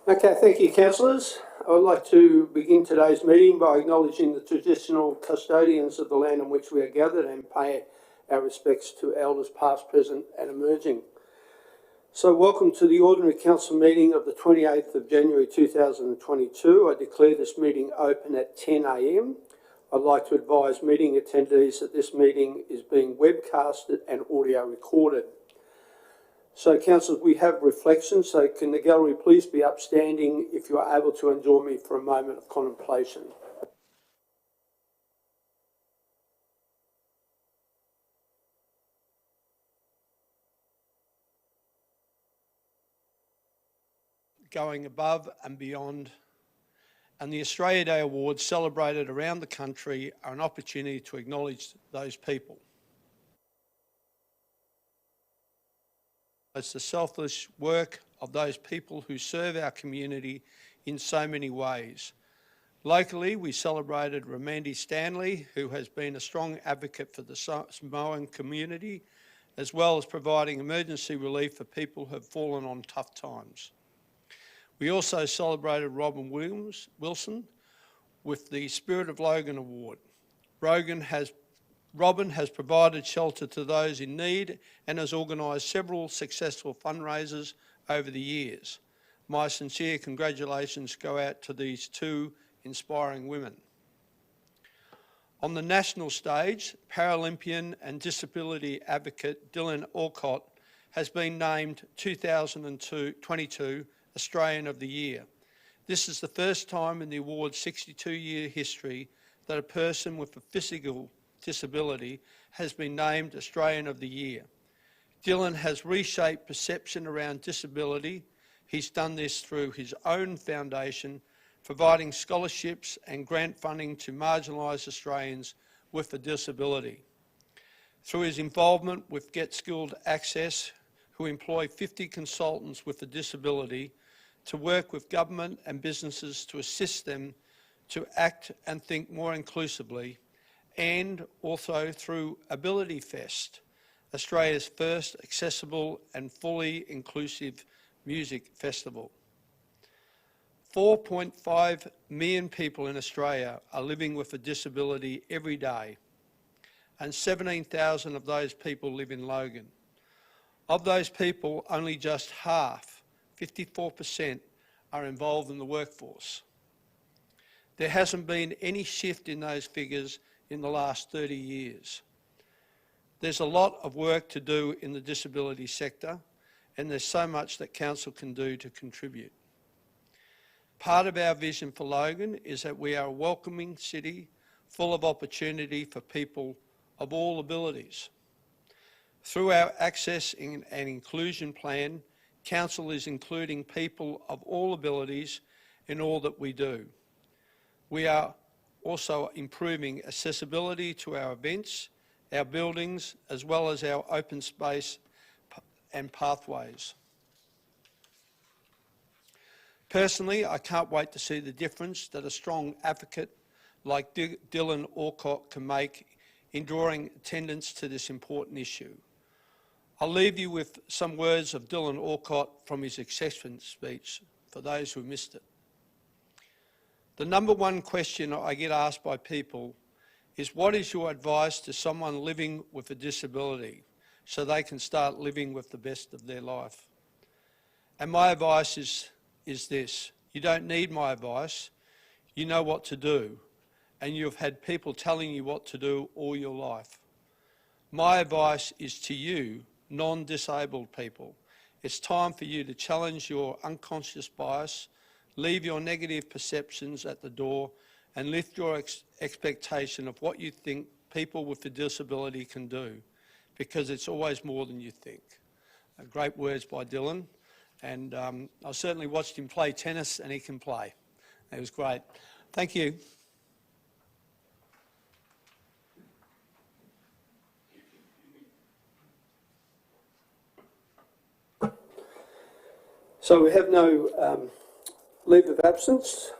Okay, thank you, councillors. I would like to begin today's meeting by acknowledging the traditional custodians of the land on which we are gathered and pay our respects to elders past, present and emerging. So welcome to the ordinary council meeting of the 28th of January 2022. I declare this meeting open at 10 a.m. I'd like to advise meeting attendees that this meeting is being webcasted and audio recorded. So, councillors, we have reflections, so can the gallery please be upstanding if you are able to join me for a moment of contemplation. Going above and beyond, and the Australia Day Awards celebrated around the country are an opportunity to acknowledge those people. It's the selfless work of those people who serve our community in so many ways. Locally, we celebrated Ramandi Stanley, who has been a strong advocate for the Samoan community, as well as providing emergency relief for people who have fallen on tough times. We also celebrated Robin Wilson with the Spirit of Logan Award. Robin has provided shelter to those in need and has organised several successful fundraisers over the years. My sincere congratulations go out to these two inspiring women. On the national stage, Paralympian and disability advocate Dylan Alcott has been named 2022 Australian of the Year. This is the first time in the award's 62-year history that a person with a physical disability has been named Australian of the Year. Dylan has reshaped perception around disability. He's done this through his own foundation, providing scholarships and grant funding to marginalised Australians with a disability. Through his involvement with Get Skilled Access, who employ 50 consultants with a disability to work with government and businesses to assist them to act and think more inclusively, and also through Ability Fest, Australia's first accessible and fully inclusive music festival. 4.5 million people in Australia are living with a disability every day, and 17,000 of those people live in Logan. Of those people, only just half, 54%, are involved in the workforce. There hasn't been any shift in those figures in the last 30 years. There's a lot of work to do in the disability sector, and there's so much that council can do to contribute. Part of our vision for Logan is that we are a welcoming city full of opportunity for people of all abilities. Through our Access and Inclusion Plan, council is including people of all abilities in all that we do. We are also improving accessibility to our events, our buildings, as well as our open space and pathways. Personally, I can't wait to see the difference that a strong advocate like Dylan Alcott can make in drawing attendance to this important issue. I'll leave you with some words of Dylan Alcott from his acceptance speech for those who missed it. The number one question I get asked by people is, what is your advice to someone living with a disability so they can start living with the best of their life? And my advice is this: you don't need my advice, you know what to do, and you've had people telling you what to do all your life. My advice is to you, non-disabled people. It's time for you to challenge your unconscious bias, leave your negative perceptions at the door, and lift your expectation of what you think people with a disability can do, because it's always more than you think. Great words by Dylan, and I certainly watched him play tennis, and he can play. It was great. Thank you. So we have no leave of absence,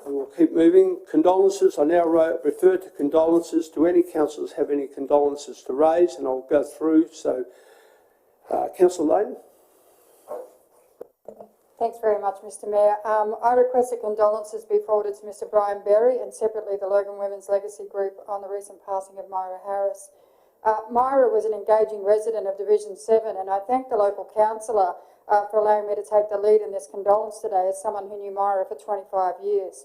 and we'll keep moving. Condolences. I now refer to condolences. Do any councillors have any condolences to raise? And I'll go through. So, Councillor Lane. Thanks very much, Mr Mayor. I request that condolences be forwarded to Mr Brian Berry and separately the Logan Women's Legacy Group on the recent passing of Myra Harris. Myra was an engaging resident of Division 7 and I thank the local councillor for allowing me to take the lead in this condolence today as someone who knew Myra for 25 years.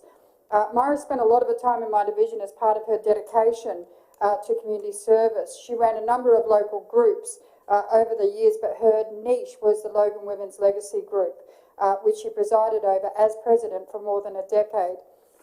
Myra spent a lot of her time in my division as part of her dedication to community service. She ran a number of local groups over the years, but her niche was the Logan Women's Legacy Group, which she presided over as president for more than a decade.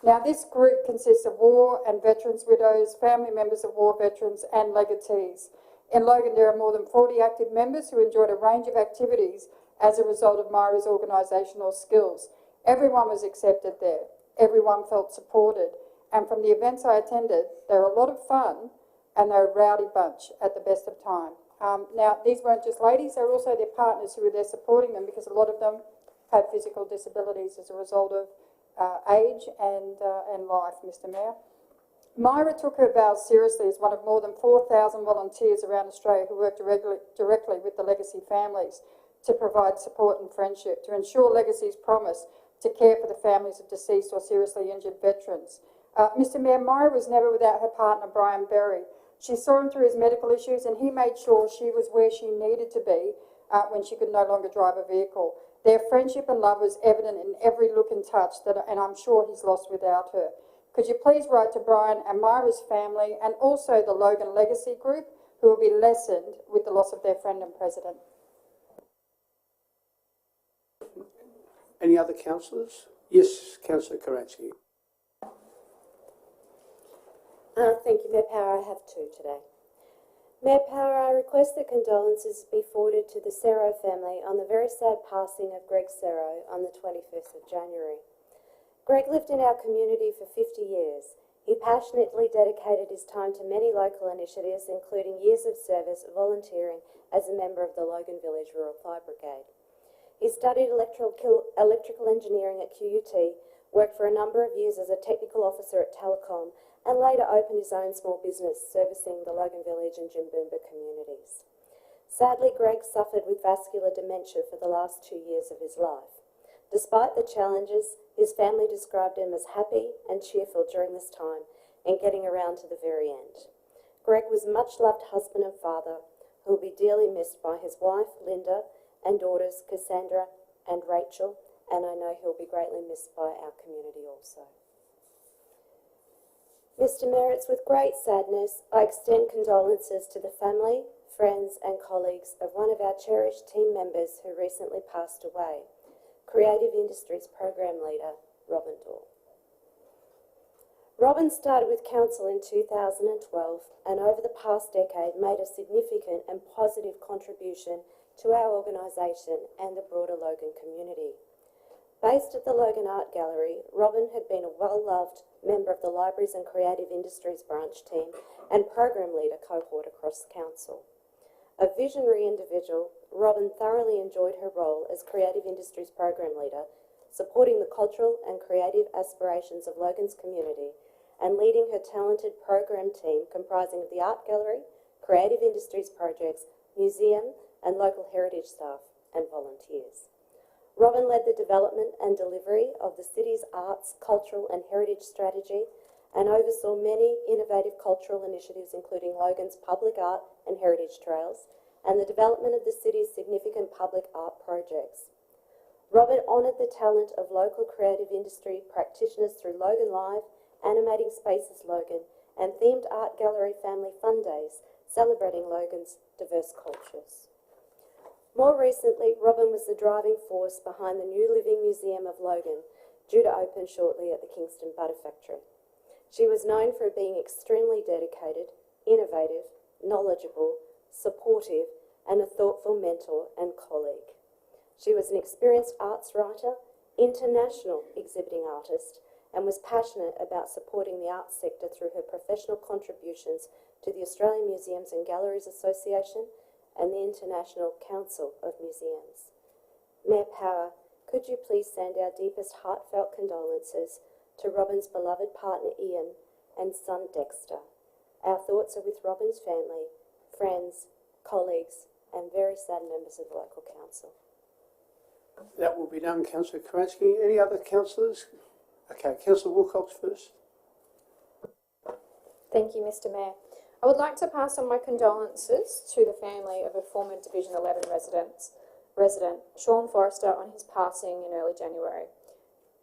Now, this group consists of war and veterans' widows, family members of war veterans and legatees. In Logan, there are more than 40 active members who enjoyed a range of activities as a result of Myra's organisational skills. Everyone was accepted there. Everyone felt supported. And from the events I attended, they were a lot of fun and they're a rowdy bunch at the best of time. Now, these weren't just ladies, they were also their partners who were there supporting them because a lot of them had physical disabilities as a result of age and life, Mr Mayor. Myra took her vows seriously as one of more than 4,000 volunteers around Australia who worked directly with the legacy families to provide support and friendship, to ensure Legacy's promise to care for the families of deceased or seriously injured veterans. Mr Mayor, Myra was never without her partner, Brian Berry. She saw him through his medical issues and he made sure she was where she needed to be when she could no longer drive a vehicle. Their friendship and love was evident in every look and touch, and I'm sure he's lost without her. Could you please write to Brian and Myra's family and also the Logan Legacy Group, who will be lessened with the loss of their friend and president? Any other councillors? Yes, Councillor Karachi. Thank you, Mayor Power. I have two today. Mayor Power, I request that condolences be forwarded to the Serro family on the very sad passing of Greg Serro on the 25th of January. Greg lived in our community for 50 years. He passionately dedicated his time to many local initiatives, including years of service volunteering as a member of the Logan Village Rural Fire Brigade. He studied electrical engineering at QUT, worked for a number of years as a technical officer at Telecom, and later opened his own small business servicing the Logan Village and Jimboomba communities. Sadly, Greg suffered with vascular dementia for the last 2 years of his life. Despite the challenges, his family described him as happy and cheerful during this time and getting around to the very end. Greg was a much-loved husband and father who will be dearly missed by his wife, Linda, and daughters, Cassandra and Rachel, and I know he'll be greatly missed by our community also. Mr Mayor, it's with great sadness I extend condolences to the family, friends and colleagues of one of our cherished team members who recently passed away, Creative Industries Program Leader, Robin Dorr. Robin started with Council in 2012 and over the past decade made a significant and positive contribution to our organisation and the broader Logan community. Based at the Logan Art Gallery, Robin had been a well-loved member of the Libraries and Creative Industries branch team and program leader cohort across the council. A visionary individual, Robin thoroughly enjoyed her role as Creative Industries program leader, supporting the cultural and creative aspirations of Logan's community and leading her talented program team comprising of the Art Gallery, Creative Industries projects, museum and local heritage staff and volunteers. Robin led the development and delivery of the city's arts, cultural and heritage strategy and oversaw many innovative cultural initiatives including Logan's public art and heritage trails and the development of the city's significant public art projects. Robin honoured the talent of local creative industry practitioners through Logan Live, Animating Spaces Logan and themed Art Gallery Family Fun Days, celebrating Logan's diverse cultures. More recently, Robin was the driving force behind the new Living Museum of Logan, due to open shortly at the Kingston Butter Factory. She was known for being extremely dedicated, innovative, knowledgeable, supportive, and a thoughtful mentor and colleague. She was an experienced arts writer, international exhibiting artist, and was passionate about supporting the arts sector through her professional contributions to the Australian Museums and Galleries Association and the International Council of Museums. Mayor Power, could you please send our deepest heartfelt condolences to Robin's beloved partner Ian and son Dexter. Our thoughts are with Robin's family, friends, colleagues and very sad members of the local council. That will be done, Councillor Karansky. Any other councillors? Okay, Councillor Wilcox first. Thank you, Mr Mayor. I would like to pass on my condolences to the family of a former Division 11 resident, Sean Forrester, on his passing in early January.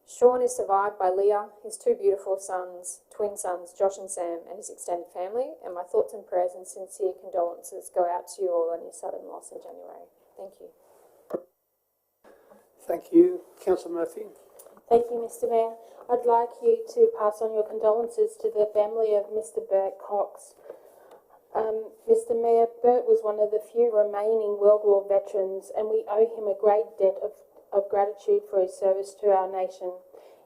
Sean is survived by Leah, his two beautiful sons, twin sons, Josh and Sam, and his extended family, and my thoughts and prayers and sincere condolences go out to you all on your sudden loss in January. Thank you. Thank you. Councillor Murphy. Thank you, Mr Mayor. I'd like you to pass on your condolences to the family of Mr Bert Cox. Mr Mayor, Bert was one of the few remaining World War veterans, and we owe him a great debt of gratitude for his service to our nation.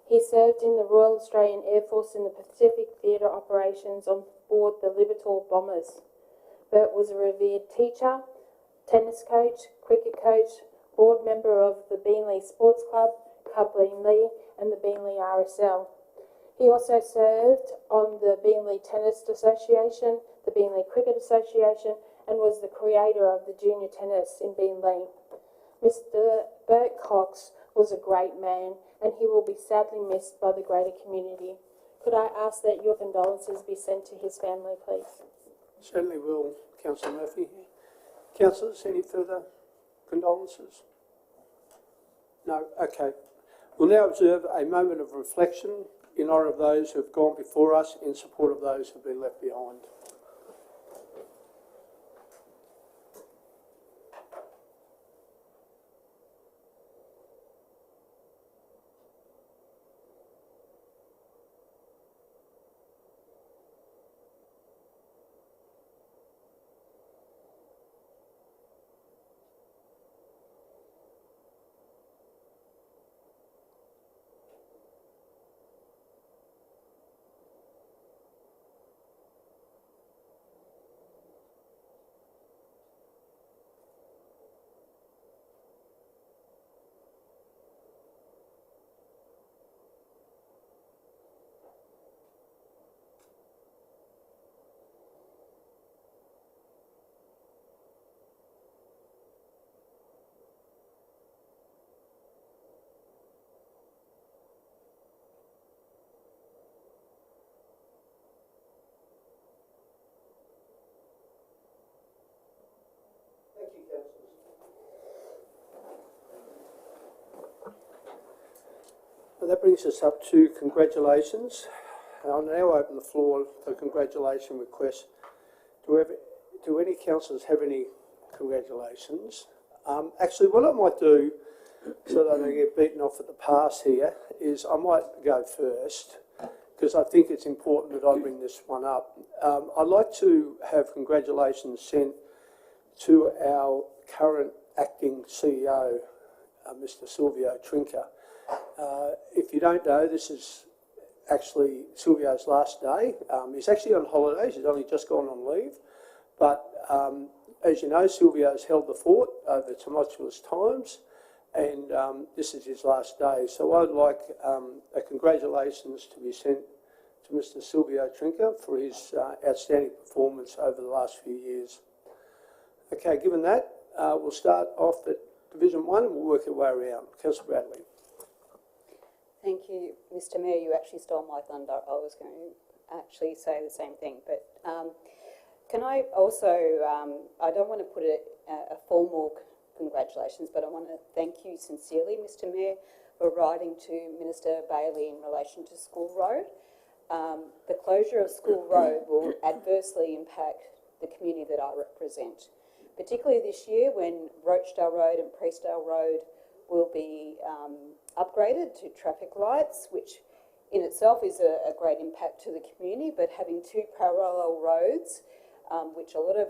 He served in the Royal Australian Air Force in the Pacific Theatre operations on board the Libertor bombers. Bert was a revered teacher, tennis coach, cricket coach, board member of the Beenleigh Sports Club, Beenleigh, and the Beenleigh RSL. He also served on the Beenleigh Tennis Association, the Beenleigh Cricket Association, and was the creator of the junior tennis in Beenleigh. Mr Bert Cox was a great man, and he will be sadly missed by the greater community. Could I ask that your condolences be sent to his family, please? Certainly will, Councillor Murphy. Councillors, any further condolences? No? Okay. We'll now observe a moment of reflection in honour of those who have gone before us, in support of those who have been left behind. Well, that brings us up to congratulations. I'll now open the floor for congratulation requests. Do any councillors have any congratulations? Actually, what I might do, so that I don't get beaten off at the pass here, is I might go first, because I think it's important that I bring this one up. I'd like to have congratulations sent to our current acting CEO, Mr. Silvio Trinca. If you don't know, this is actually Silvio's last day. He's actually on holidays. He's only just gone on leave. But as you know, Silvio's held the fort over tumultuous times, and this is his last day. So I'd like a congratulations to be sent to Mr. Silvio Trinca for his outstanding performance over the last few years. Okay, given that, we'll start off at Division 1 and we'll work our way around. Councillor Bradley. Thank you, Mr Mayor. You actually stole my thunder. I was going to actually say the same thing, but can I also, I don't want to put a formal congratulations, but I want to thank you sincerely, Mr Mayor, for writing to Minister Bailey in relation to School Road. The closure of School Road will adversely impact the community that I represent, particularly this year when Rochdale Road and Priestdale Road will be upgraded to traffic lights, which in itself is a great impact to the community, but having two parallel roads, which a lot of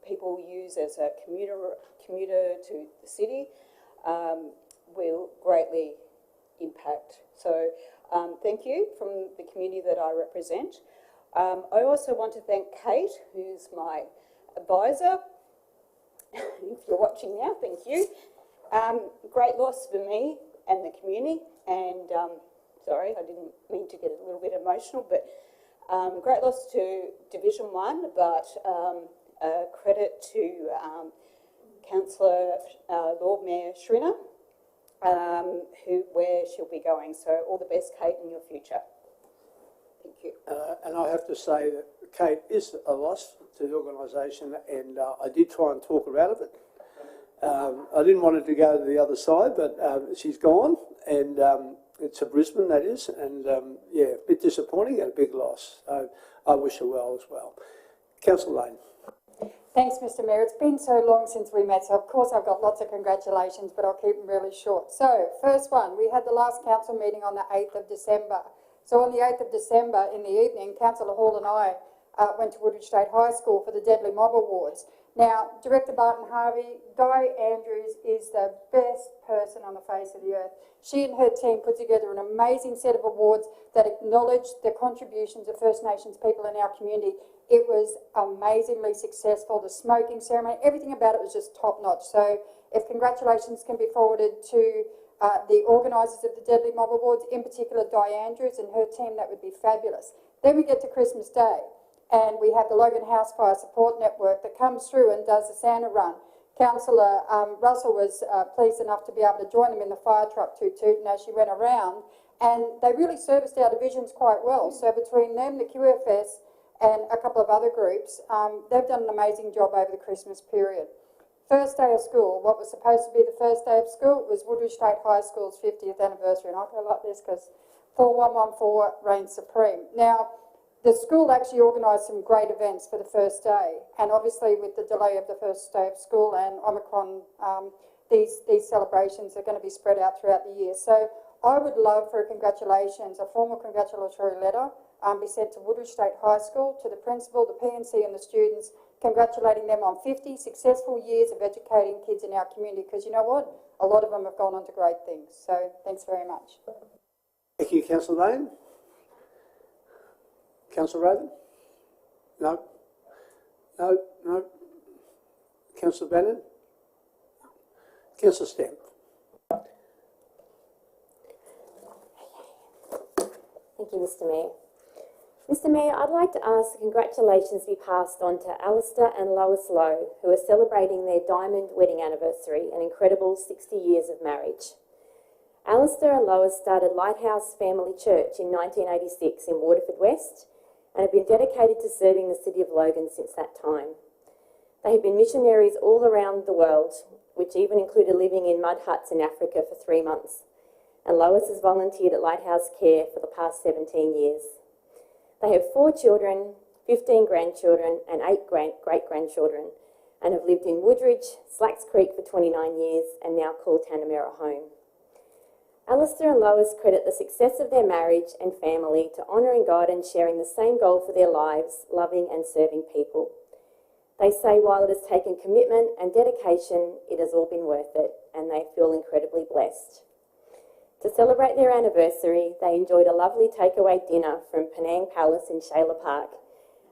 people use as a commuter to the city, will greatly impact. So thank you from the community that I represent. I also want to thank Kate, who's my advisor. If you're watching now, thank you. Great loss for me and the community, and sorry, I didn't mean to get a little bit emotional, but great loss to Division 1, but credit to Councillor Lord Mayor Schrinner where she'll be going. So all the best, Kate, in your future. Thank you. And I have to say that Kate is a loss to the organisation, and I did try and talk her out of it. I didn't want her to go to the other side, but she's gone, and it's to Brisbane, that is, and yeah, a bit disappointing and a big loss. So I wish her well as well. Councillor Lane. Thanks, Mr Mayor. It's been so long since we met, so of course I've got lots of congratulations, but I'll keep them really short. So, first one, we had the last council meeting on the 8th of December. So on the 8th of December in the evening, Councillor Hall and I went to Woodridge State High School for the Deadly Mob Awards. Now, Director Barton Harvey, Di Andrews is the best person on the face of the earth. She and her team put together an amazing set of awards that acknowledged the contributions of First Nations people in our community. It was amazingly successful. The smoking ceremony, everything about it was just top notch. So if congratulations can be forwarded to the organisers of the Deadly Mob Awards, in particular Di Andrews and her team, that would be fabulous. Then we get to Christmas Day, and we have the Logan House Fire Support Network that comes through and does the Santa run. Councillor Russell was pleased enough to be able to join them in the fire truck toot toot, and as she went around, and they really serviced our divisions quite well. So between them, the QFS, and a couple of other groups, they've done an amazing job over the Christmas period. First day of school, what was supposed to be the first day of school was Woodridge State High School's 50th anniversary, and I go like this because 4114 reigns supreme. Now, the school actually organised some great events for the first day, and obviously with the delay of the first day of school and Omicron, these celebrations are going to be spread out throughout the year. So I would love for congratulations, a formal congratulatory letter be sent to Woodridge State High School, to the principal, the PNC and the students, congratulating them on 50 successful years of educating kids in our community, because you know what? A lot of them have gone on to great things. So thanks very much. Thank you, Councillor Lane. Councillor Raven? No? No? No? Councillor Bannon? Councillor Stamp? Thank you, Mr Mayor. Mr Mayor, I'd like to ask the congratulations be passed on to Alistair and Lois Lowe, who are celebrating their diamond wedding anniversary, an incredible 60 years of marriage. Alistair and Lois started Lighthouse Family Church in 1986 in Waterford West and have been dedicated to serving the City of Logan since that time. They have been missionaries all around the world, which even included living in mud huts in Africa for 3 months. And Lois has volunteered at Lighthouse Care for the past 17 years. They have 4 children, 15 grandchildren and 8 great-grandchildren, and have lived in Woodridge, Slacks Creek for 29 years and now call Tanamera home. Alistair and Lois credit the success of their marriage and family to honouring God and sharing the same goal for their lives, loving and serving people. They say while it has taken commitment and dedication, it has all been worth it, and they feel incredibly blessed. To celebrate their anniversary, they enjoyed a lovely takeaway dinner from Penang Palace in Shayla Park,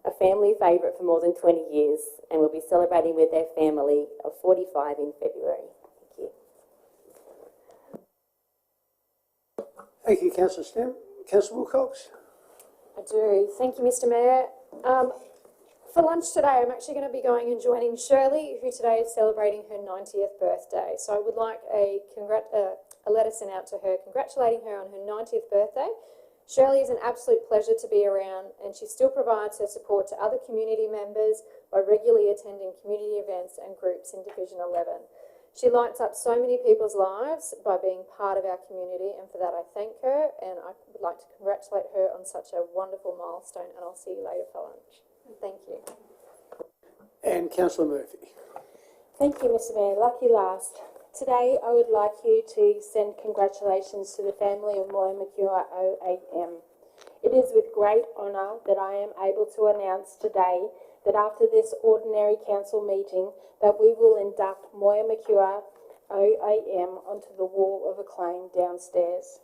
a family favourite for more than 20 years, and will be celebrating with their family of 45 in February. Thank you. Thank you, Councillor Stamp. Councillor Wilcox? I do. Thank you, Mr Mayor. For lunch today, I'm actually going to be going and joining Shirley, who today is celebrating her 90th birthday. So I would like a letter sent out to her congratulating her on her 90th birthday. Shirley is an absolute pleasure to be around, and she still provides her support to other community members by regularly attending community events and groups in Division 11. She lights up so many people's lives by being part of our community, and for that I thank her, and I would like to congratulate her on such a wonderful milestone, and I'll see you later for lunch. Thank you. And Councillor Murphy. Thank you, Mr Mayor. Lucky last. Today, I would like you to send congratulations to the family of Moy McCure OAM. It is with great honour that I am able to announce today that after this ordinary council meeting that we will induct Moy McCure OAM onto the wall of acclaim downstairs.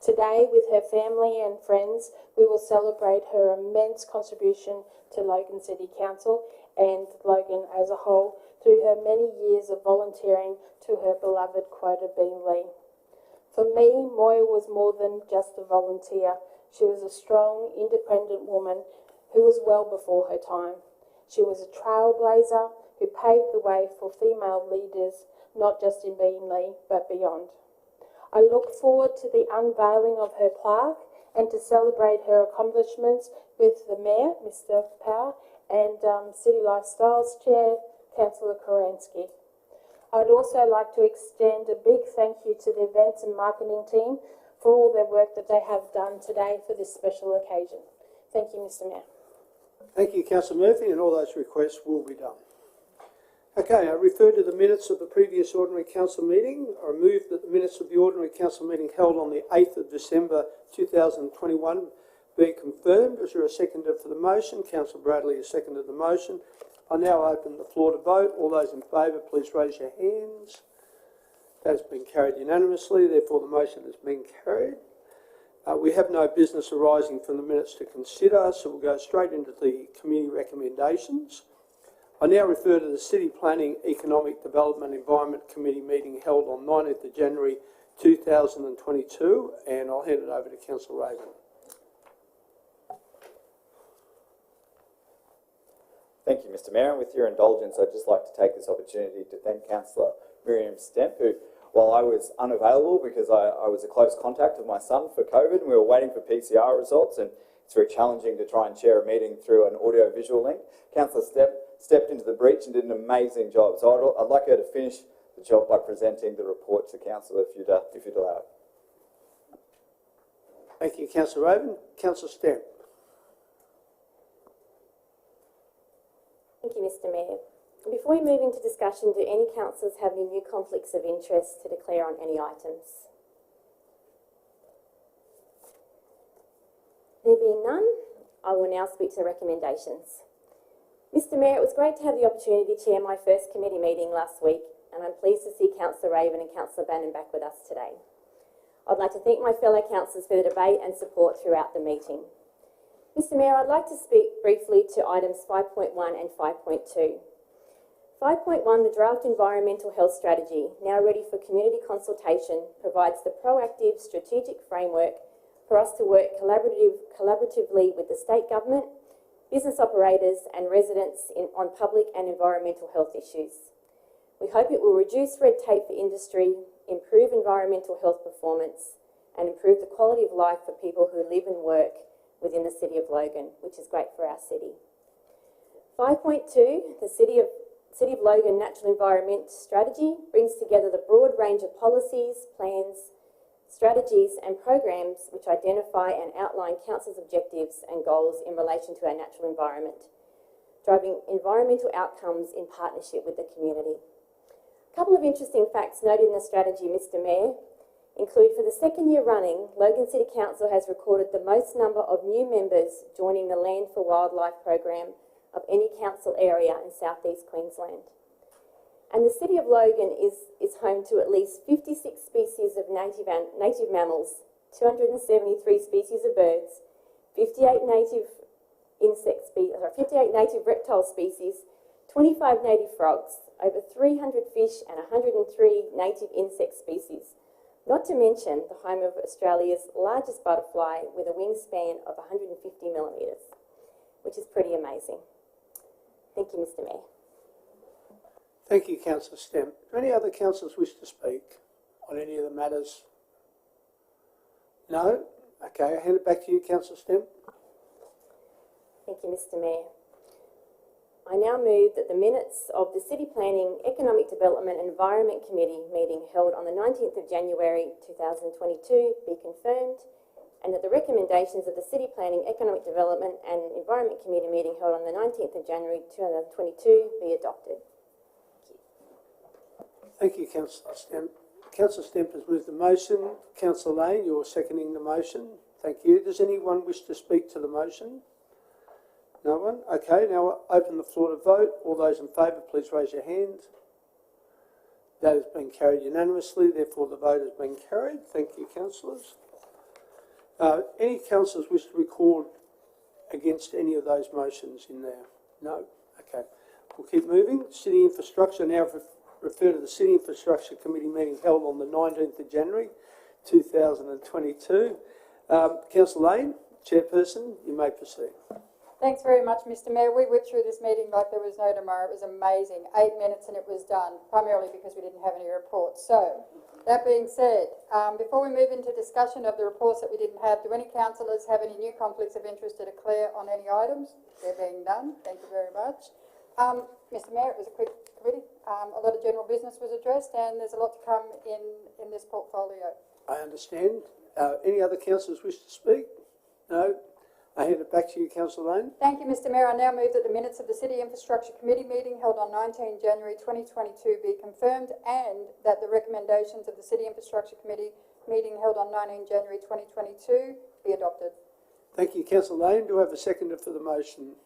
Today, with her family and friends, we will celebrate her immense contribution to Logan City Council and Logan as a whole through her many years of volunteering to her beloved quota Beanley. For me, Moya was more than just a volunteer. She was a strong, independent woman who was well before her time. She was a trailblazer who paved the way for female leaders, not just in Beanley, but beyond. I look forward to the unveiling of her plaque and to celebrate her accomplishments with the Mayor, Mr Power, and City Lifestyles Chair, Councillor Karansky. I would also like to extend a big thank you to the events and marketing team for all their work that they have done today for this special occasion. Thank you, Mr Mayor. Thank you, Councillor Murphy, and all those requests will be done. Okay, I refer to the minutes of the previous ordinary council meeting. I move that the minutes of the ordinary council meeting held on the 8th of December 2021 be confirmed. Is there a seconder for the motion? Councillor Bradley has seconded the motion. I now open the floor to vote. All those in favour, please raise your hands. That has been carried unanimously, therefore the motion has been carried. We have no business arising from the minutes to consider, so we'll go straight into the committee recommendations. I now refer to the City Planning, Economic Development Environment Committee meeting held on 19th of January 2022, and I'll hand it over to Councillor Raven. Thank you, Mr Mayor. And with your indulgence, I'd just like to take this opportunity to thank Councillor Miriam Stemp, who, while I was unavailable because I was a close contact of my son for COVID and we were waiting for PCR results, and it's very challenging to try and chair a meeting through an audio-visual link, Councillor stepped into the breach and did an amazing job. So I'd like her to finish the job by presenting the report to Councillor, if you'd allow it. Thank you, Councillor Raven. Councillor Stemp. Thank you, Mr Mayor. Before we move into discussion, do any councillors have any new conflicts of interest to declare on any items? There being none, I will now speak to the recommendations. Mr Mayor, it was great to have the opportunity to chair my first committee meeting last week, and I'm pleased to see Councillor Raven and Councillor Bannon back with us today. I'd like to thank my fellow councillors for the debate and support throughout the meeting. Mr Mayor, I'd like to speak briefly to items 5.1 and 5.2. 5.1, the draft environmental health strategy, now ready for community consultation, provides the proactive strategic framework for us to work collaboratively with the state government, business operators and residents on public and environmental health issues. We hope it will reduce red tape for industry, improve environmental health performance and improve the quality of life for people who live and work within the City of Logan, which is great for our city. 5.2, the City of Logan Natural Environment Strategy brings together the broad range of policies, plans, strategies and programs which identify and outline council's objectives and goals in relation to our natural environment, driving environmental outcomes in partnership with the community. A couple of interesting facts noted in the strategy, Mr Mayor, include for the second year running, Logan City Council has recorded the most number of new members joining the Land for Wildlife program of any council area in southeast Queensland. And the City of Logan is home to at least 56 species of native mammals, 273 species of birds, 58 native reptile species, 25 native frogs, over 300 fish and 103 native insect species. Not to mention the home of Australia's largest butterfly with a wingspan of 150 millimetres, which is pretty amazing. Thank you, Mr Mayor. Thank you, Councillor Stemp. Do any other councillors wish to speak on any of the matters? No? Okay, I'll hand it back to you, Councillor Stemp. Thank you, Mr Mayor. I now move that the minutes of the City Planning, Economic Development and Environment Committee meeting held on the 19th of January 2022 be confirmed, and that the recommendations of the City Planning, Economic Development and Environment Committee meeting held on the 19th of January 2022 be adopted. Thank you, Councillor Stemp. Councillor Stemp has moved the motion. Councillor Lane, you're seconding the motion. Thank you. Does anyone wish to speak to the motion? No one? Okay, now I'll open the floor to vote. All those in favour, please raise your hand. That has been carried unanimously, therefore the vote has been carried. Thank you, councillors. Any councillors wish to record against any of those motions in there? No? Okay. We'll keep moving. City Infrastructure, now refer to the City Infrastructure Committee meeting held on the 19th of January 2022. Councillor Lane, Chairperson, you may proceed. Thanks very much, Mr Mayor. We whipped through this meeting like there was no tomorrow. It was amazing. 8 minutes and it was done, primarily because we didn't have any reports. So, that being said, before we move into discussion of the reports that we didn't have, do any councillors have any new conflicts of interest to declare on any items? They're being done. Thank you very much. Mr Mayor, it was a quick committee. A lot of general business was addressed and there's a lot to come in this portfolio. I understand. Any other councillors wish to speak? No? I hand it back to you, Councillor Lane. Thank you, Mr Mayor. I now move that the minutes of the City Infrastructure Committee meeting held on 19 January 2022 be confirmed and that the recommendations of the City Infrastructure Committee meeting held on 19 January 2022 be adopted. Thank you, Councillor Lane. Do I have a seconder for the motion?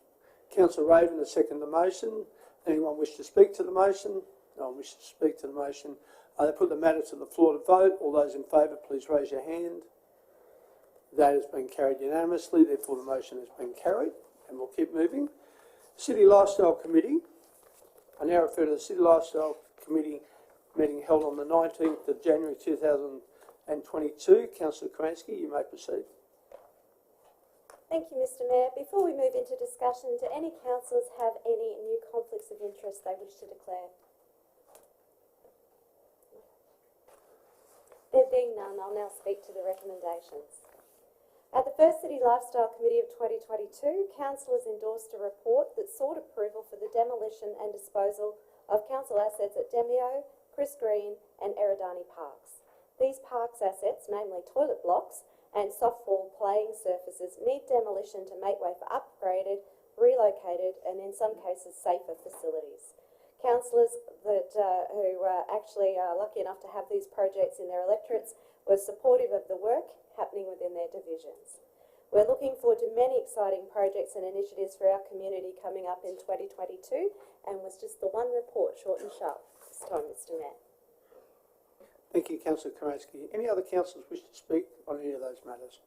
Councillor Raven has seconded the motion. Anyone wish to speak to the motion? No one wishes to speak to the motion. I put the matter to the floor to vote. All those in favour, please raise your hand. That has been carried unanimously, therefore the motion has been carried, and we'll keep moving. City Lifestyle Committee. I now refer to the City Lifestyle Committee meeting held on the 19th of January 2022. Councillor Kransky, you may proceed. Thank you, Mr Mayor. Before we move into discussion, do any councillors have any new conflicts of interest they wish to declare? There being none, I'll now speak to the recommendations. At the first City Lifestyle Committee of 2022, councillors endorsed a report that sought approval for the demolition and disposal of council assets at Demio, Chris Green and Eridani Parks. These parks assets, namely toilet blocks and softball playing surfaces, need demolition to make way for upgraded, relocated and in some cases safer facilities. Councillors who actually are lucky enough to have these projects in their electorates were supportive of the work happening within their divisions. We're looking forward to many exciting projects and initiatives for our community coming up in 2022 and was just the one report, short and sharp this time, Mr Mayor. Thank you, Councillor Kransky. Any other councillors wish to speak on any of those matters?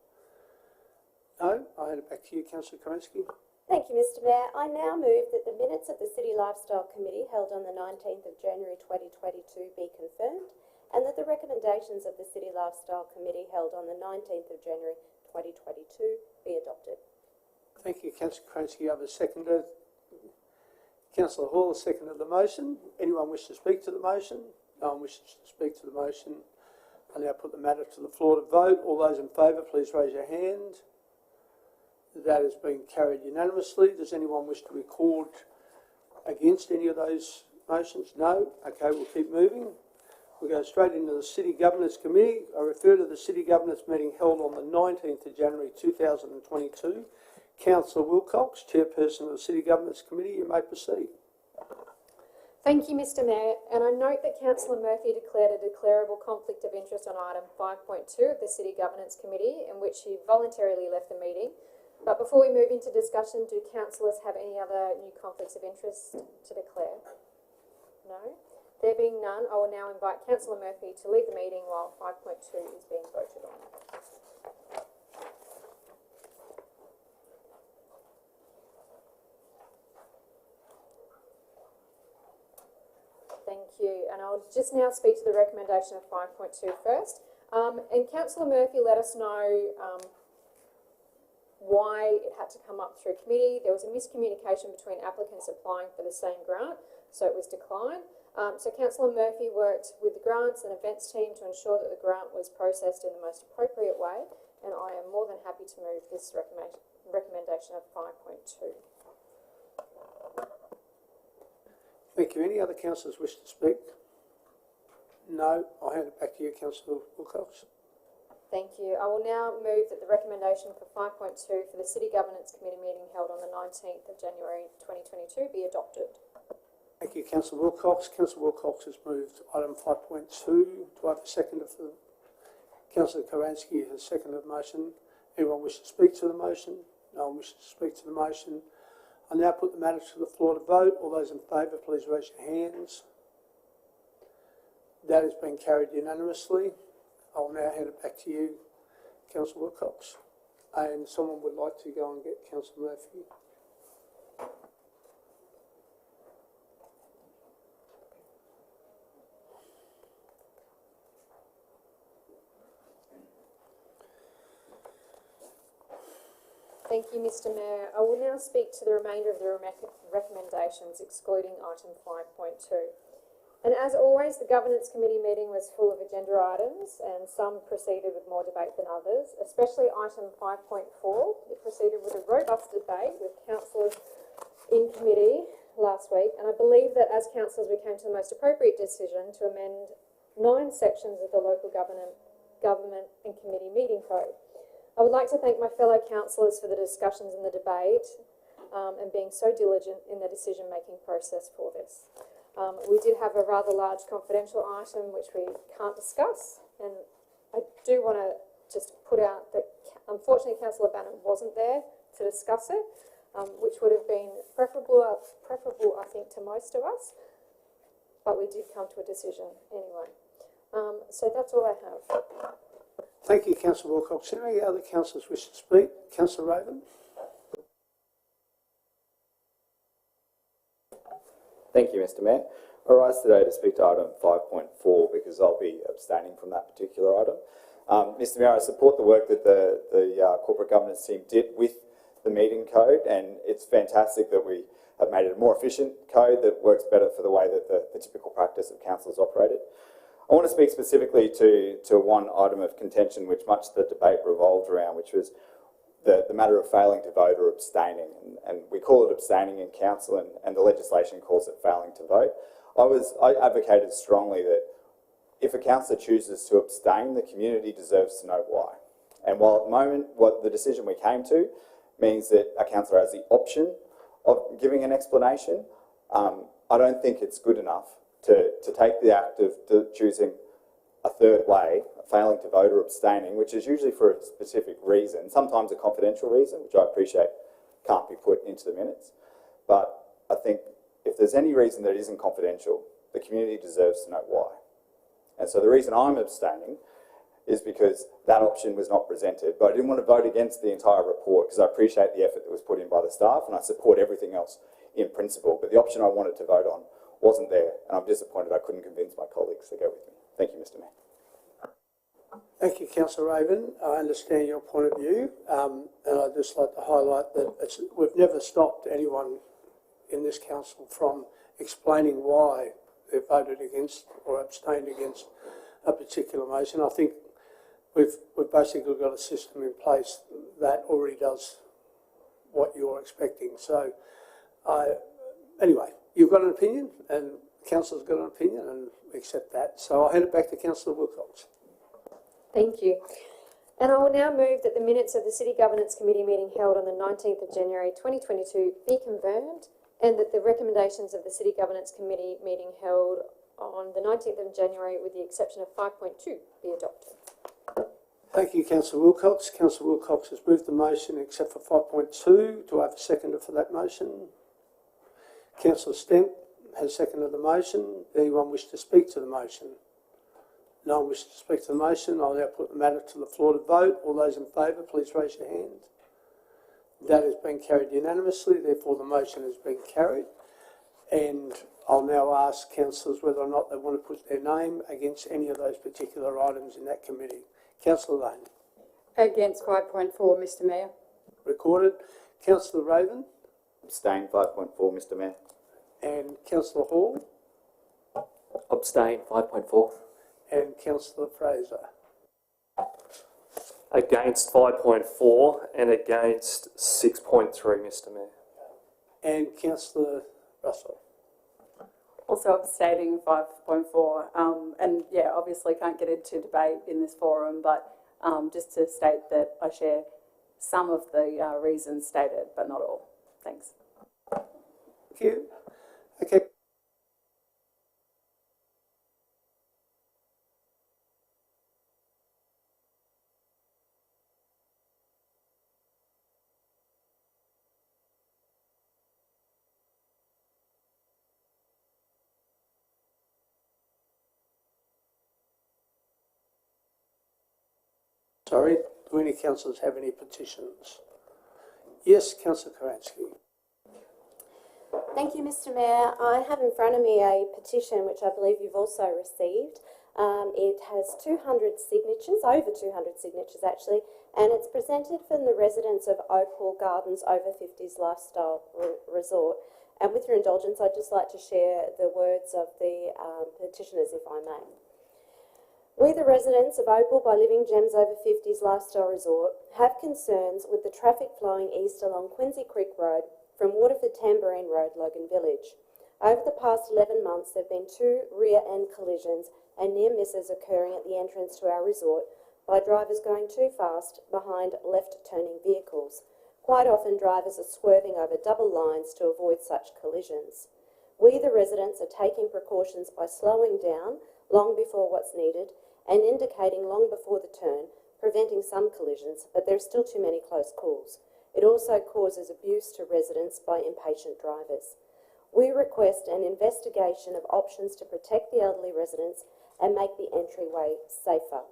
No? I hand it back to you, Councillor Kransky. Thank you, Mr Mayor. I now move that the minutes of the City Lifestyle Committee held on the 19th of January 2022 be confirmed and that the recommendations of the City Lifestyle Committee held on the 19th of January 2022 be adopted. Thank you, Councillor Kransky. I have a seconder. Councillor Hall has seconded the motion. Anyone wish to speak to the motion? No one wishes to speak to the motion. I now put the matter to the floor to vote. All those in favour, please raise your hand. That has been carried unanimously. Does anyone wish to record against any of those motions? No? Okay, we'll keep moving. We'll go straight into the City Governance Committee. I refer to the City Governance meeting held on the 19th of January 2022. Councillor Wilcox, Chairperson of the City Governance Committee, you may proceed. Thank you, Mr Mayor, and I note that Councillor Murphy declared a declarable conflict of interest on item 5.2 of the City Governance Committee, in which he voluntarily left the meeting. But before we move into discussion, do councillors have any other new conflicts of interest to declare? No? There being none, I will now invite Councillor Murphy to leave the meeting while 5.2 is being voted on. Thank you, and I'll just now speak to the recommendation of 5.2 first. And Councillor Murphy let us know why it had to come up through committee. There was a miscommunication between applicants applying for the same grant, so it was declined. So Councillor Murphy worked with the grants and events team to ensure that the grant was processed in the most appropriate way, and I am more than happy to move this recommendation of 5.2. Thank you. Any other councillors wish to speak? No? I'll hand it back to you, Councillor Wilcox. Thank you. I will now move that the recommendation for 5.2 for the City Governance Committee meeting held on the 19th of January 2022 be adopted. Thank you, Councillor Wilcox. Councillor Wilcox has moved item 5.2. Do I have a seconder for Councillor Kransky has seconded the motion. Anyone wish to speak to the motion? No one wishes to speak to the motion. I now put the matter to the floor to vote. All those in favour, please raise your hands. That has been carried unanimously. I will now hand it back to you, Councillor Wilcox. And someone would like to go and get Councillor Murphy. Thank you, Mr Mayor. I will now speak to the remainder of the recommendations, excluding item 5.2. And as always, the Governance Committee meeting was full of agenda items, and some proceeded with more debate than others, especially item 5.4. It proceeded with a robust debate with councillors in committee last week, and I believe that as councillors we came to the most appropriate decision to amend 9 sections of the local government and committee meeting code. I would like to thank my fellow councillors for the discussions and the debate and being so diligent in the decision-making process for this. We did have a rather large confidential item which we can't discuss, and I do want to just put out that unfortunately Councillor Bannon wasn't there to discuss it, which would have been preferable I think to most of us, but we did come to a decision anyway. So that's all I have. Thank you, Councillor Wilcox. Any other councillors wish to speak? Councillor Raven. Thank you, Mr Mayor. I rise today to speak to item 5.4 because I'll be abstaining from that particular item. Mr Mayor, I support the work that the corporate governance team did with the meeting code, and it's fantastic that we have made it a more efficient code that works better for the way that the typical practice of council is operated. I want to speak specifically to one item of contention which much of the debate revolved around, which was the matter of failing to vote or abstaining. And we call it abstaining in council, and the legislation calls it failing to vote. I advocated strongly that if a councillor chooses to abstain, the community deserves to know why. And while at the moment what the decision we came to means that a councillor has the option of giving an explanation, I don't think it's good enough to take the act of choosing a third way, failing to vote or abstaining, which is usually for a specific reason, sometimes a confidential reason, which I appreciate can't be put into the minutes. But I think if there's any reason that isn't confidential, the community deserves to know why. And so the reason I'm abstaining is because that option was not presented. But I didn't want to vote against the entire report because I appreciate the effort that was put in by the staff, and I support everything else in principle. But the option I wanted to vote on wasn't there, and I'm disappointed I couldn't convince my colleagues to go with me. Thank you, Mr Mayor. Thank you, Councillor Raven. I understand your point of view, and I'd just like to highlight that we've never stopped anyone in this council from explaining why they voted against or abstained against a particular motion. I think we've basically got a system in place that already does what you're expecting. So, anyway, you've got an opinion, and the council's got an opinion, and we accept that. So I'll hand it back to Councillor Wilcox. Thank you. And I will now move that the minutes of the City Governance Committee meeting held on the 19th of January 2022 be confirmed, and that the recommendations of the City Governance Committee meeting held on the 19th of January, with the exception of 5.2, be adopted. Thank you, Councillor Wilcox. Councillor Wilcox has moved the motion except for 5.2. Do I have a seconder for that motion? Councillor Stemp has seconded the motion. Anyone wish to speak to the motion? No one wishes to speak to the motion. I'll now put the matter to the floor to vote. All those in favour, please raise your hand. That has been carried unanimously, therefore the motion has been carried. And I'll now ask councillors whether or not they want to put their name against any of those particular items in that committee. Councillor Lane. Against 5.4, Mr Mayor. Recorded. Councillor Raven. Abstain 5.4, Mr Mayor. And Councillor Hall. Abstain 5.4. And Councillor Fraser. Against 5.4 and against 6.3, Mr Mayor. And Councillor Russell. Also abstaining 5.4, and yeah, obviously can't get into debate in this forum, but just to state that I share some of the reasons stated, but not all. Thanks. Thank you. Okay. Sorry, do any councillors have any petitions? Yes, Councillor Karansky. Thank you, Mr Mayor. I have in front of me a petition which I believe you've also received It has 200 signatures, over 200 signatures actually, and it's presented from the residents of Opal Gardens Over 50s Lifestyle Resort. And with your indulgence, I'd just like to share the words of the petitioners, if I may. We, the residents of Opal by Living Gems Over 50s Lifestyle Resort, have concerns with the traffic flowing east along Quincy Creek Road from Waterford Tambourine Road, Logan Village. Over the past 11 months, there have been 2 rear-end collisions and near misses occurring at the entrance to our resort by drivers going too fast behind left-turning vehicles. Quite often, drivers are swerving over double lines to avoid such collisions. We, the residents, are taking precautions by slowing down long before what's needed and indicating long before the turn, preventing some collisions, but there are still too many close calls. It also causes abuse to residents by impatient drivers. We request an investigation of options to protect the elderly residents and make the entryway safer.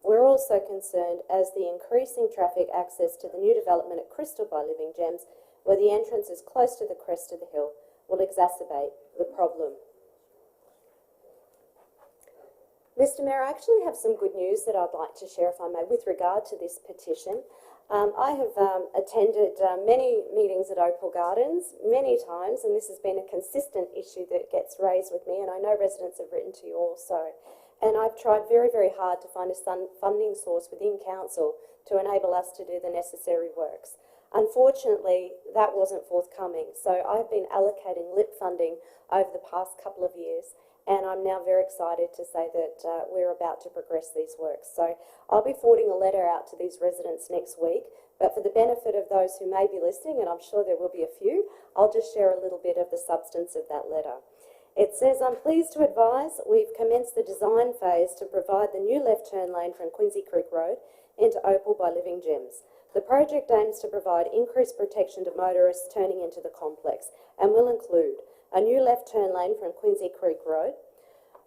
We're also concerned as the increasing traffic access to the new development at Crystal by Living Gems, where the entrance is close to the crest of the hill, will exacerbate the problem. Mr. Mayor, I actually have some good news that I'd like to share, if I may, with regard to this petition. I have attended many meetings at Opal Gardens many times, and this has been a consistent issue that gets raised with me, and I know residents have written to you also. And I've tried very, very hard to find a funding source within council to enable us to do the necessary works. Unfortunately, that wasn't forthcoming, so I've been allocating LIP funding over the past couple of years, and I'm now very excited to say that we're about to progress these works. So I'll be forwarding a letter out to these residents next week, but for the benefit of those who may be listening, and I'm sure there will be a few, I'll just share a little bit of the substance of that letter. It says, I'm pleased to advise we've commenced the design phase to provide the new left turn lane from Quincy Creek Road into Opal by Living Gems. The project aims to provide increased protection to motorists turning into the complex and will include a new left turn lane from Quincy Creek Road,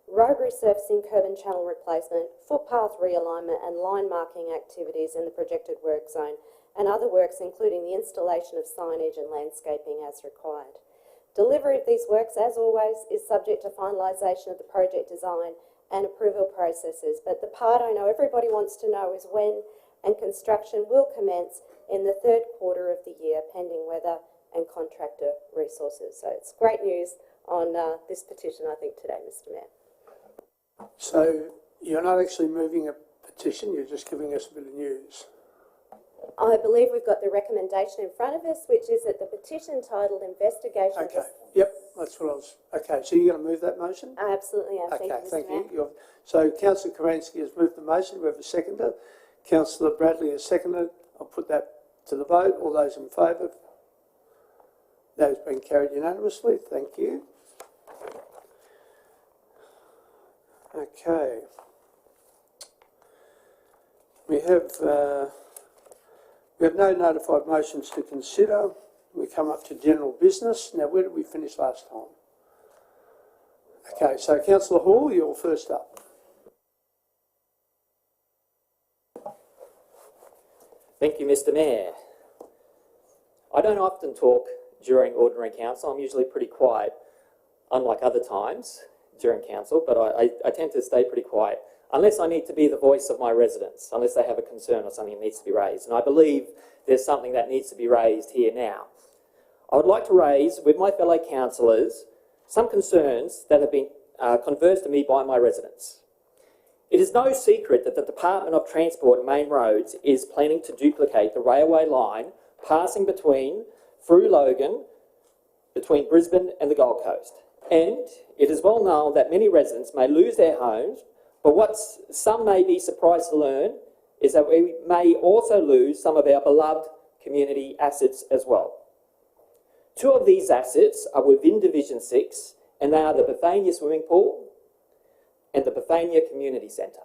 road resurfacing, curb and channel replacement, footpath realignment and line marking activities in the projected work zone, and other works including the installation of signage and landscaping as required. Delivery of these works, as always, is subject to finalisation of the project design and approval processes, but the part I know everybody wants to know is when, and construction will commence in the 3rd quarter of the year, pending weather and contractor resources. So it's great news on this petition, I think, today, Mr. Mayor. So you're not actually moving a petition, you're just giving us a bit of news. I believe we've got the recommendation in front of us, which is that the petition titled Investigation... Okay, yep, that's what I was... Okay, so you're going to move that motion? I absolutely am. Okay, Thank you, Mr. Mayor. So Councillor Karansky has moved the motion. We have a seconder. Councillor Bradley has seconded. I'll put that to the vote. All those in favour? That has been carried unanimously. Thank you. Okay. We have no notified motions to consider. We come up to general business. Now, where did we finish last time? Okay, so Councillor Hall, you're first up. Thank you, Mr. Mayor. I don't often talk during ordinary council. I'm usually pretty quiet, unlike other times during council, but I tend to stay pretty quiet, unless I need to be the voice of my residents, unless they have a concern or something that needs to be raised. And I believe there's something that needs to be raised here now. I would like to raise, with my fellow councillors, some concerns that have been conversed to me by my residents. It is no secret that the Department of Transport and Main Roads is planning to duplicate the railway line passing through Logan, between Brisbane and the Gold Coast. And it is well known that many residents may lose their homes, but what some may be surprised to learn is that we may also lose some of our beloved community assets as well. 2 of these assets are within Division 6, and they are the Bethania Swimming Pool and the Bethania Community Centre.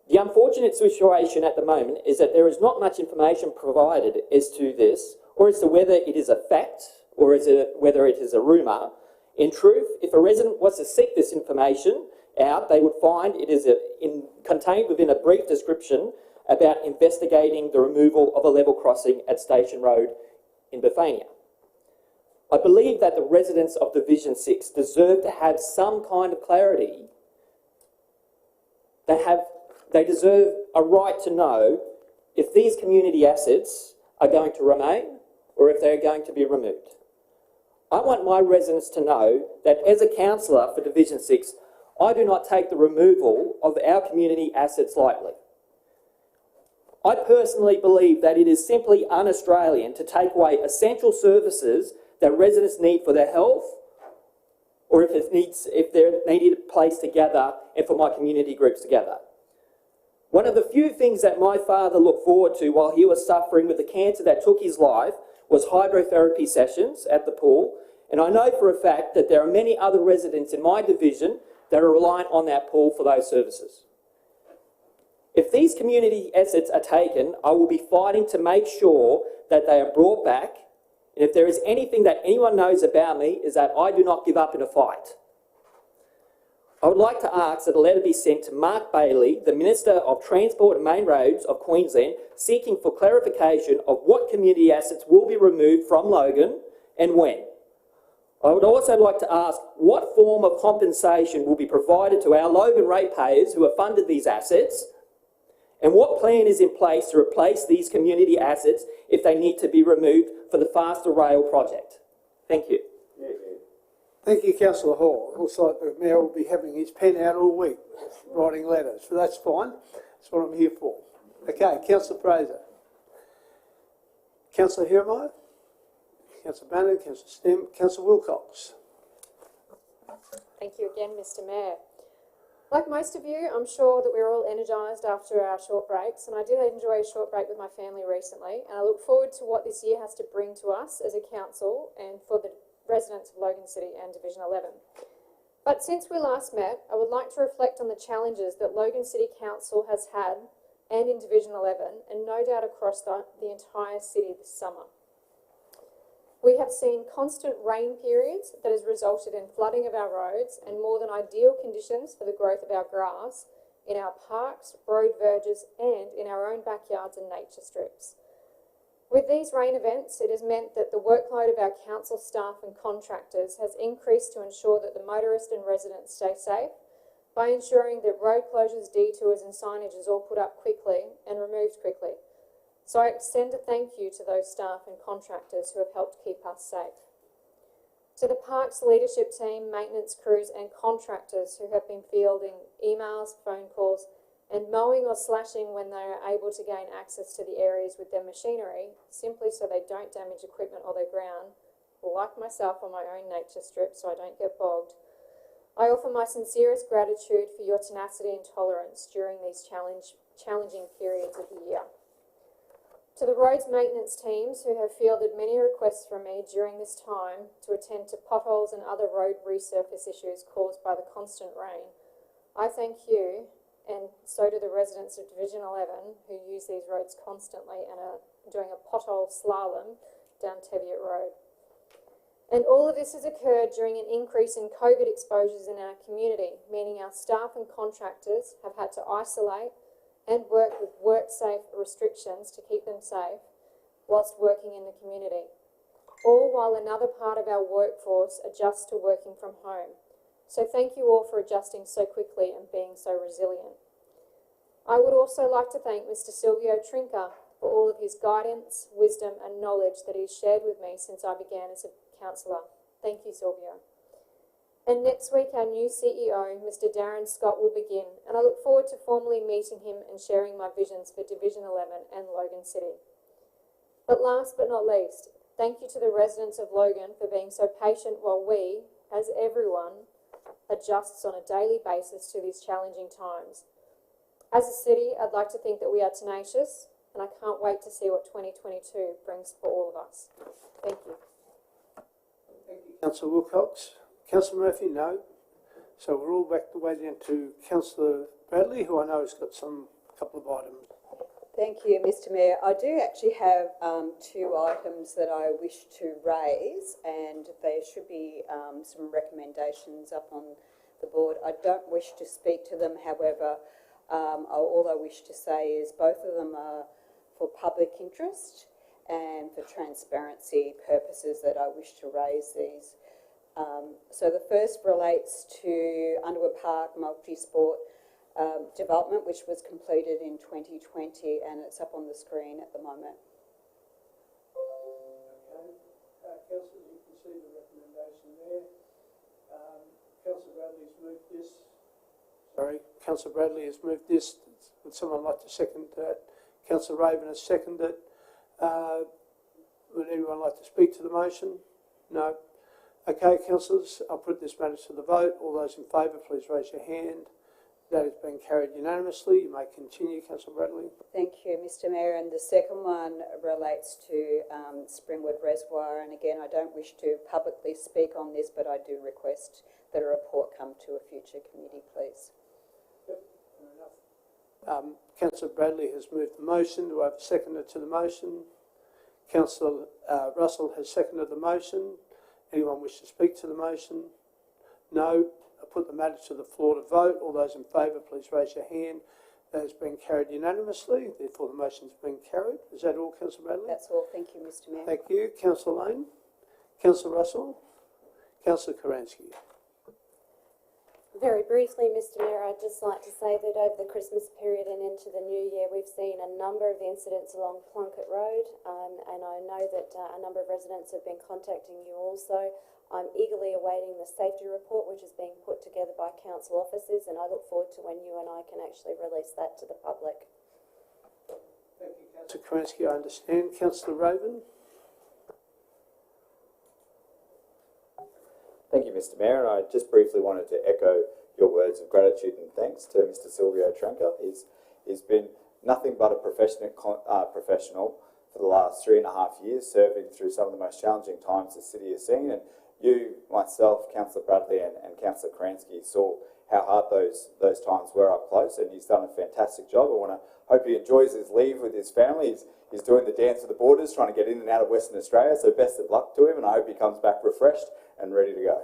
The unfortunate situation at the moment is that there is not much information provided as to this, or as to whether it is a fact or whether it is a rumour. In truth, if a resident was to seek this information out, they would find it is contained within a brief description about investigating the removal of a level crossing at Station Road in Bethania. I believe that the residents of Division 6 deserve to have some kind of clarity They deserve a right to know if these community assets are going to remain or if they're going to be removed. I want my residents to know that as a councillor for Division 6, I do not take the removal of our community assets lightly. I personally believe that it is simply un-Australian to take away essential services that residents need for their health, or if they're needed placed together and for my community groups together. One of the few things that my father looked forward to while he was suffering with the cancer that took his life was hydrotherapy sessions at the pool, and I know for a fact that there are many other residents in my division that are reliant on that pool for those services. If these community assets are taken, I will be fighting to make sure that they are brought back, and if there is anything that anyone knows about me is that I do not give up in a fight. I would like to ask that a letter be sent to Mark Bailey, the Minister of Transport and Main Roads of Queensland, seeking for clarification of what community assets will be removed from Logan and when. I would also like to ask what form of compensation will be provided to our Logan ratepayers who have funded these assets, and what plan is in place to replace these community assets if they need to be removed for the Faster Rail project. Thank you. Thank you, Councillor Hall. Looks like the Mayor will be having his pen out all week, writing letters, but that's fine. That's what I'm here for. Okay, Councillor Fraser. Councillor Hirameyer. Councillor Bannon, Councillor Stem, Councillor Wilcox. Thank you again, Mr. Mayor. Like most of you, I'm sure that we're all energised after our short breaks, and I did enjoy a short break with my family recently, and I look forward to what this year has to bring to us as a council and for the residents of Logan City and Division 11. But since we last met, I would like to reflect on the challenges that Logan City Council has had and in Division 11, and no doubt across the entire city this summer. We have seen constant rain periods that has resulted in flooding of our roads and more than ideal conditions for the growth of our grass in our parks, road verges and in our own backyards and nature strips. With these rain events, it has meant that the workload of our council staff and contractors has increased to ensure that the motorists and residents stay safe by ensuring that road closures, detours and signage is all put up quickly and removed quickly. So I extend a thank you to those staff and contractors who have helped keep us safe. To the Parks leadership team, maintenance crews and contractors who have been fielding emails, phone calls and mowing or slashing when they are able to gain access to the areas with their machinery, simply so they don't damage equipment or their ground, like myself on my own nature strip so I don't get bogged. I offer my sincerest gratitude for your tenacity and tolerance during these challenging periods of the year. To the roads maintenance teams who have fielded many requests from me during this time to attend to potholes and other road resurface issues caused by the constant rain, I thank you, and so do the residents of Division 11 who use these roads constantly and are doing a pothole slalom down Teviot Road. And all of this has occurred during an increase in COVID exposures in our community, meaning our staff and contractors have had to isolate and work with work-safe restrictions to keep them safe whilst working in the community, all while another part of our workforce adjusts to working from home. So thank you all for adjusting so quickly and being so resilient. I would also like to thank Mr. Silvio Trinca for all of his guidance, wisdom and knowledge that he's shared with me since I began as a councillor. Thank you, Silvio. And next week our new CEO, Mr. Darren Scott, will begin, and I look forward to formally meeting him and sharing my visions for Division 11 and Logan City. But last but not least, thank you to the residents of Logan for being so patient while we, as everyone, adjusts on a daily basis to these challenging times. As a city, I'd like to think that we are tenacious, and I can't wait to see what 2022 brings for all of us. Thank you. Thank you, Councillor Wilcox. Councillor Murphy, no. So we're all back the way down to Councillor Bradley, who I know has got a couple of items. Thank you, Mr. Mayor. I do actually have two items that I wish to raise, and there should be some recommendations up on the board. I don't wish to speak to them, however, all I wish to say is both of them are for public interest and for transparency purposes that I wish to raise these. So the first relates to Underwood Park Multi-Sport development, which was completed in 2020, and it's up on the screen at the moment. Okay, councillors, you can see the recommendation there. Councillor Bradley's moved this. Sorry, Councillor Bradley has moved this. Would someone like to second that? Councillor Raven has seconded. Would anyone like to speak to the motion? No. Okay, councillors, I'll put this matter to the vote. All those in favour, please raise your hand. That has been carried unanimously. You may continue, Councillor Bradley. Thank you, Mr Mayor. And the second one relates to Springwood Reservoir. And again, I don't wish to publicly speak on this, but I do request that a report come to a future committee, please. Yep, fair enough. Councillor Bradley has moved the motion. Do I have a seconder to the motion? Councillor Russell has seconded the motion. Anyone wish to speak to the motion? No. I put the matter to the floor to vote. All those in favour, please raise your hand. That has been carried unanimously. Therefore, the motion has been carried. Is that all, Councillor Bradley? That's all. Thank you, Mr Mayor. Thank you. Councillor Lane? Councillor Russell? Councillor Karansky? Very briefly, Mr Mayor, I'd just like to say that over the Christmas period and into the new year, we've seen a number of incidents along Plunkett Road, and I know that a number of residents have been contacting you also. I'm eagerly awaiting the safety report, which is being put together by council officers, and I look forward to when you and I can actually release that to the public. Thank you, Councillor Karansky. I understand. Councillor Raven? Thank you, Mr Mayor. I just briefly wanted to echo your words of gratitude and thanks to Mr Silvio Trenker. He's been nothing but a professional for the last 3.5 years, serving through some of the most challenging times the city has seen. And you, myself, Councillor Bradley and Councillor Karansky saw how hard those times were up close, and he's done a fantastic job. I hope he enjoys his leave with his family. He's doing the dance of the borders, trying to get in and out of Western Australia, so best of luck to him, and I hope he comes back refreshed and ready to go.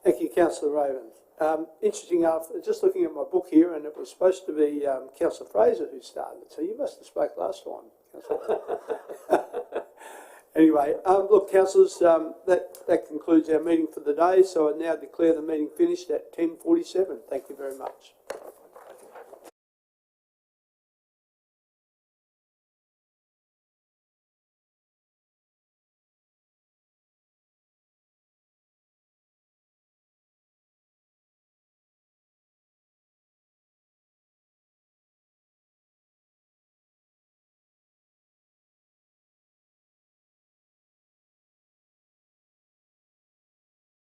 Thank you, Councillor Raven. Interesting, just looking at my book here, and it was supposed to be Councillor Fraser who started, so you must have spoke last time, Councillor. Anyway, look, councillors, that concludes our meeting for the day, so I now declare the meeting finished at 10:47. Thank you very much.